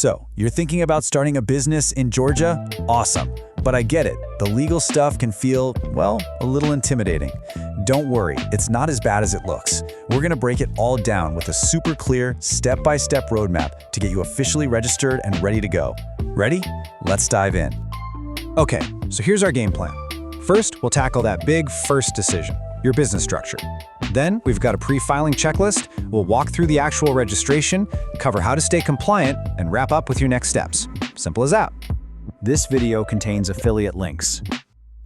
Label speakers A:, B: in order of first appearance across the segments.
A: So, you're thinking about starting a business in Georgia? Awesome. But I get it. The legal stuff can feel, well, a little intimidating. Don't worry, it's not as bad as it looks. We're gonna break it all down with a super clear, step-by-step roadmap to get you officially registered and ready to go. Ready? Let's dive in.
B: Okay, so here's our game plan. First, we'll tackle that big first decision, your business structure. Then, we've got a pre-filing checklist. We'll walk through the actual registration, cover how to stay compliant, and wrap up with your next steps. Simple as that. This video contains affiliate links.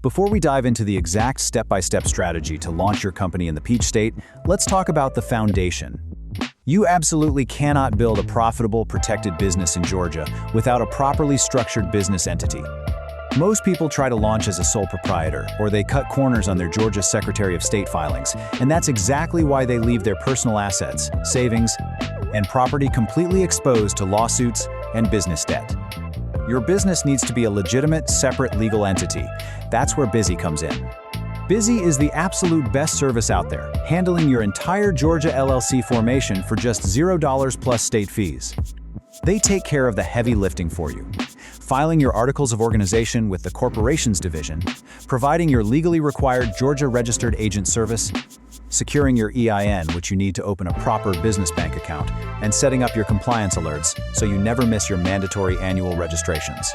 B: Before we dive into the exact step-by-step strategy to launch your company in the Peach State, let's talk about the foundation. You absolutely cannot build a profitable, protected business in Georgia without a properly structured business entity. Most people try to launch as a sole proprietor, or they cut corners on their Georgia Secretary of State filings, and that's exactly why they leave their personal assets, savings, and property completely exposed to lawsuits and business debt. Your business needs to be a legitimate, separate legal entity. That's where Busy comes in. Busy is the absolute best service out there, handling your entire Georgia LLC formation for just $0 plus state fees. They take care of the heavy lifting for you. Filing your articles of organization with the Corporations Division, providing your legally required Georgia Registered Agent service, securing your EIN, which you need to open a proper business bank account, and setting up your compliance alerts so you never miss your mandatory annual registrations.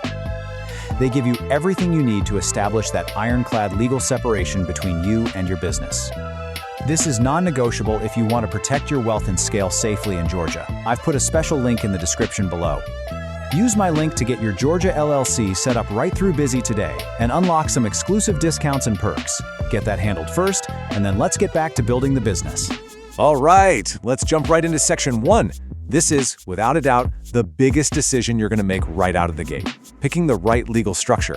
B: They give you everything you need to establish that ironclad legal separation between you and your business. This is non-negotiable if you want to protect your wealth and scale safely in Georgia. I've put a special link in the description below. Use my link to get your Georgia LLC set up right through Busy today and unlock some exclusive discounts and perks. Get that handled first, and then let's get back to building the business.
C: All right, let's jump right into section 1. This is, without a doubt, the biggest decision you're going to make right out of the gate. Picking the right legal structure.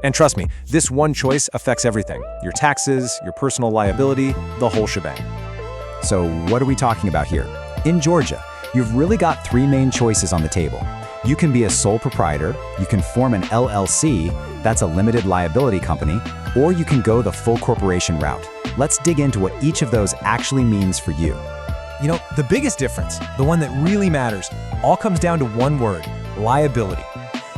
C: And trust me, this one choice affects everything. Your taxes, your personal liability, the whole shebang.
B: So what are we talking about here? In Georgia, you've really got three main choices on the table. You can be a sole proprietor, you can form an LLC, that's a limited liability company, or you can go the full corporation route. Let's dig into what each of those actually means for you.
D: You know, the biggest difference, the one that really matters, all comes down to one word: liability.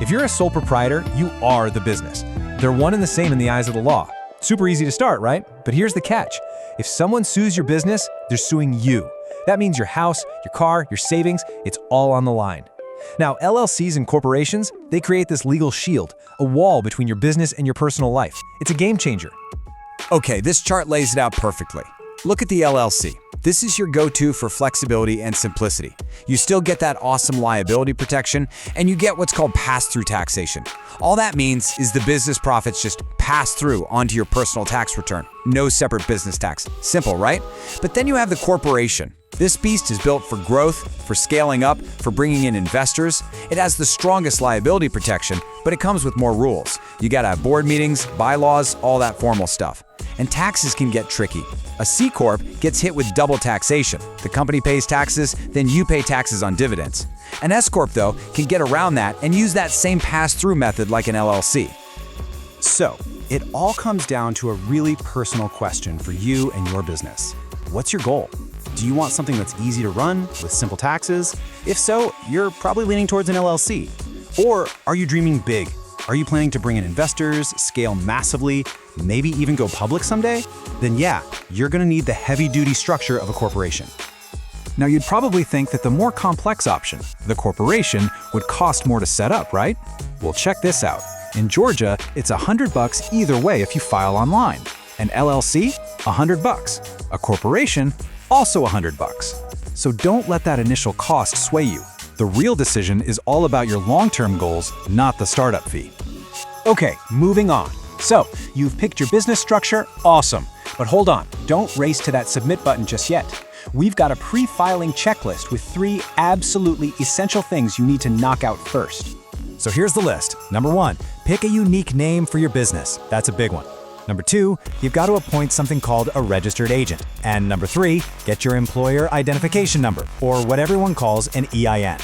D: If you're a sole proprietor, you are the business. They're one and the same in the eyes of the law. Super easy to start, right? But here's the catch. If someone sues your business, they're suing you. That means your house, your car, your savings, it's all on the line. Now, LLCs and corporations, they create this legal shield, a wall between your business and your personal life. It's a game changer.
C: Okay, this chart lays it out perfectly. Look at the LLC. This is your go-to for flexibility and simplicity. You still get that awesome liability protection, and you get what's called pass-through taxation. All that means is the business profits just pass through onto your personal tax return. No separate business tax. Simple, right? But then you have the corporation. This beast is built for growth, for scaling up, for bringing in investors. It has the strongest liability protection, but it comes with more rules. You gotta have board meetings, bylaws, all that formal stuff. And taxes can get tricky. A C-Corp gets hit with double taxation. The company pays taxes, then you pay taxes on dividends. An S-Corp, though, can get around that and use that same pass-through method like an LLC.
B: So, it all comes down to a really personal question for you and your business. What's your goal? Do you want something that's easy to run with simple taxes? If so, you're probably leaning towards an LLC. Or are you dreaming big? Are you planning to bring in investors, scale massively, maybe even go public someday? Then yeah, you're gonna need the heavy-duty structure of a corporation. Now you'd probably think that the more complex option, the corporation, would cost more to set up, right? Well, check this out. In Georgia, it's $100 either way if you file online. An LLC, $100. A corporation, also $100. So don't let that initial cost sway you. The real decision is all about your long-term goals, not the startup fee. Okay, moving on. So, you've picked your business structure, awesome. But hold on, don't race to that submit button just yet. We've got a pre-filing checklist with 3 absolutely essential things you need to knock out first. So here's the list. Number 1, pick a unique name for your business. That's a big one. Number 2, you've got to appoint something called a registered agent. And number 3, get your employer identification number, or what everyone calls an EIN.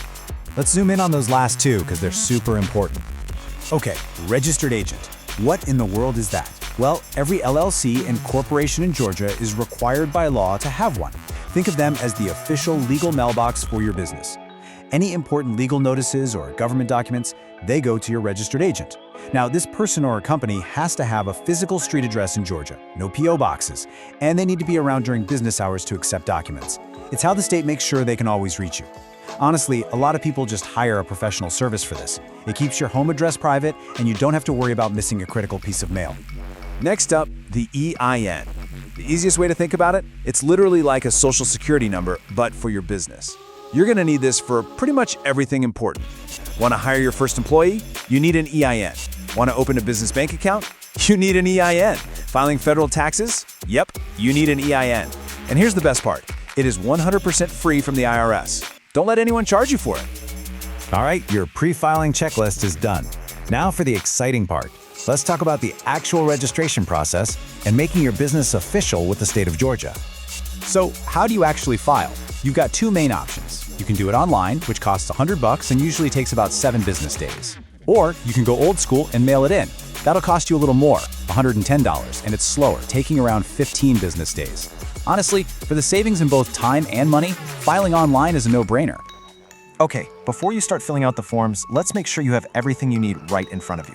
B: Let's zoom in on those last 2 because they're super important. Okay, registered agent. What in the world is that? Well, every LLC and corporation in Georgia is required by law to have one. Think of them as the official legal mailbox for your business.
A: Any important legal notices or government documents, they go to your registered agent. Now, this person or company has to have a physical street address in Georgia, no P.O. boxes, and they need to be around during business hours to accept documents. It's how the state makes sure they can always reach you. Honestly, a lot of people just hire a professional service for this. It keeps your home address private, and you don't have to worry about missing a critical piece of mail.
C: Next up, the EIN. The easiest way to think about it, it's literally like a social security number, but for your business. You're gonna need this for pretty much everything important. Wanna hire your first employee? You need an EIN. Wanna open a business bank account? You need an EIN. Filing federal taxes? Yep, you need an EIN. And here's the best part. It is 100% free from the IRS. Don't let anyone charge you for it.
A: All right, your pre-filing checklist is done. Now for the exciting part. Let's talk about the actual registration process and making your business official with the state of Georgia. So, how do you actually file? You've got two main options. You can do it online, which costs $100 and usually takes about 7 business days. Or you can go old school and mail it in. That'll cost you a little more, $110, and it's slower, taking around 15 business days. Honestly, for the savings in both time and money, filing online is a no-brainer.
D: Okay, before you start filling out the forms, let's make sure you have everything you need right in front of you.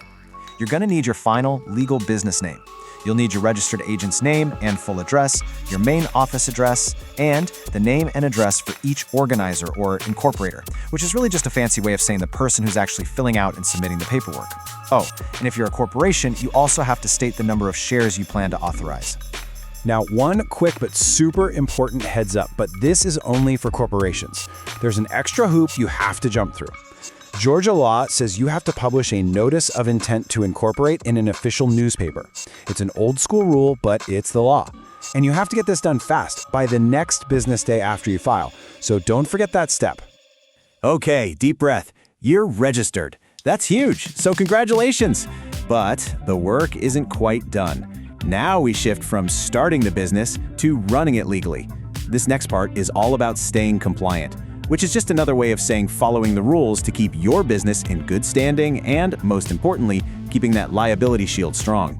D: You're gonna need your final legal business name. You'll need your registered agent's name and full address, your main office address, and the name and address for each organizer or incorporator, which is really just a fancy way of saying the person who's actually filling out and submitting the paperwork. Oh, and if you're a corporation, you also have to state the number of shares you plan to authorize.
B: Now, one quick but super important heads up, but this is only for corporations. There's an extra hoop you have to jump through. Georgia law says you have to publish a notice of intent to incorporate in an official newspaper. It's an old school rule, but it's the law. And you have to get this done fast, by the next business day after you file. So don't forget that step.
C: Okay, deep breath. You're registered. That's huge, so congratulations. But the work isn't quite done. Now we shift from starting the business to running it legally. This next part is all about staying compliant, which is just another way of saying following the rules to keep your business in good standing and, most importantly, keeping that liability shield strong.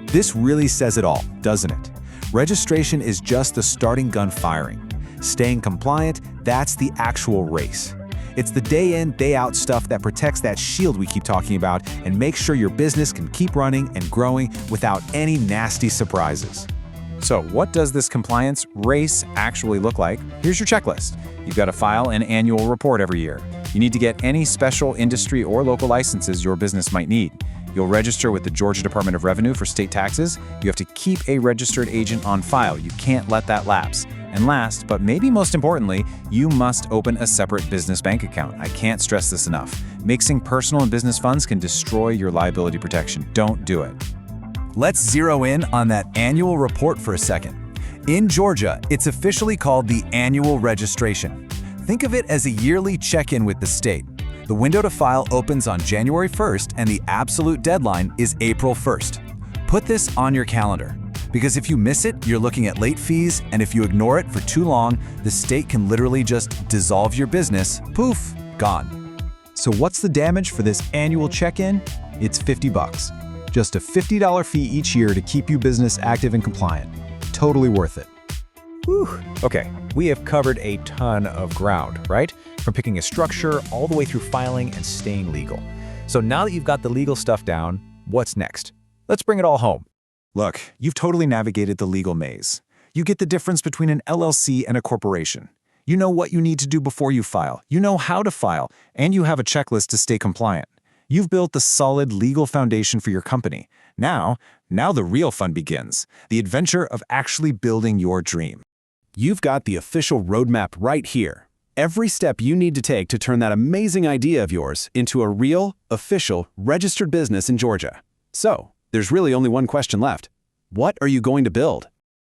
A: This really says it all, doesn't it? Registration is just the starting gun firing. Staying compliant, that's the actual race. It's the day in, day out stuff that protects that shield we keep talking about and makes sure your business can keep running and growing without any nasty surprises.
B: So what does this compliance race actually look like? Here's your checklist. You've got to file an annual report every year. You need to get any special industry or local licenses your business might need. You'll register with the Georgia Department of Revenue for state taxes. You have to keep a registered agent on file. You can't let that lapse. And last, but maybe most importantly, you must open a separate business bank account. I can't stress this enough. Mixing personal and business funds can destroy your liability protection. Don't do it.
A: Let's zero in on that annual report for a second. In Georgia, it's officially called the annual registration. Think of it as a yearly check-in with the state. The window to file opens on January 1st and the absolute deadline is April 1st. Put this on your calendar, because if you miss it, you're looking at late fees, and if you ignore it for too long, the state can literally just dissolve your business. Poof, gone.
B: So what's the damage for this annual check-in? It's $50. Just a $50 fee each year to keep your business active and compliant. Totally worth it. Whew. Okay, we have covered a ton of ground, right? From picking a structure all the way through filing and staying legal. So now that you've got the legal stuff down, what's next? Let's bring it all home.
A: Look, you've totally navigated the legal maze. You get the difference between an LLC and a corporation. You know what you need to do before you file. You know how to file, and you have a checklist to stay compliant. You've built the solid legal foundation for your company. Now the real fun begins, the adventure of actually building your dream. You've got the official roadmap right here. Every step you need to take to turn that amazing idea of yours into a real, official, registered business in Georgia. So, there's really only one question left. What are you going to build?